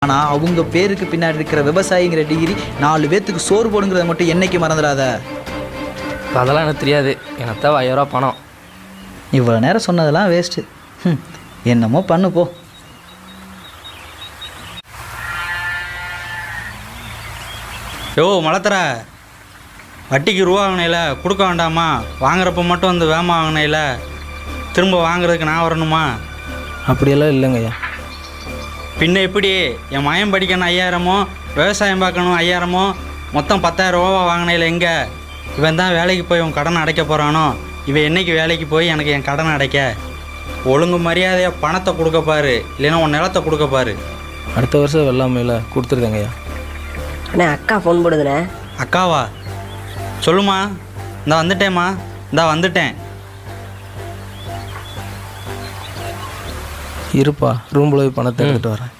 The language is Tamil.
ஆனால் அவங்க பேருக்கு பின்னாடி இருக்கிற விவசாயிங்கிற டிகிரி 4 பேர்த்துக்கு சோறு போடுங்கிறத மட்டும் என்னைக்கு மறந்துடாத. அதெல்லாம் எனக்கு தெரியாது. எனக்கு தேவை 5000 ரூபா பணம். இவ்வளோ நேரம் சொன்னதெல்லாம் வேஸ்ட்டு. என்னமோ பண்ணு போ. யோ மலத்தர, வட்டிக்கு ரூபா வாங்கினையில கொடுக்க வேண்டாமா? வாங்குறப்ப மட்டும் வந்து வேமா வாங்கினையில திரும்ப வாங்குறதுக்கு நான் வரணுமா? அப்படியெல்லாம் இல்லைங்கய்யா. பின்ன எப்படி? என் மயம் படிக்கணும் 5000மோ, விவசாயம் பார்க்கணும் 5000மோ, மொத்தம் 10000 ரூபா வாங்கினையில எங்கே? இவன் தான் வேலைக்கு போய் உன் கடனை அடைக்க போகிறானோ? இவன் என்னைக்கு வேலைக்கு போய் எனக்கு என் கடனை அடைக்க? ஒழுங்கு மரியாதையாக பணத்தை கொடுக்க பாரு, இல்லைன்னா உன் நிலத்தை கொடுக்க பாரு. அடுத்த வருஷம் வெள்ளாமையில் கொடுத்துருக்கேங்கய்யா. அண்ணே அக்கா ஃபோன் போடுதுண்ணே. அக்காவா? சொல்லுமா. இந்தா வந்துட்டேம்மா, இந்தா வந்துட்டேன். இருப்பா, ரூமில் போய் பணத்தை எடுத்துகிட்டு வரேன்.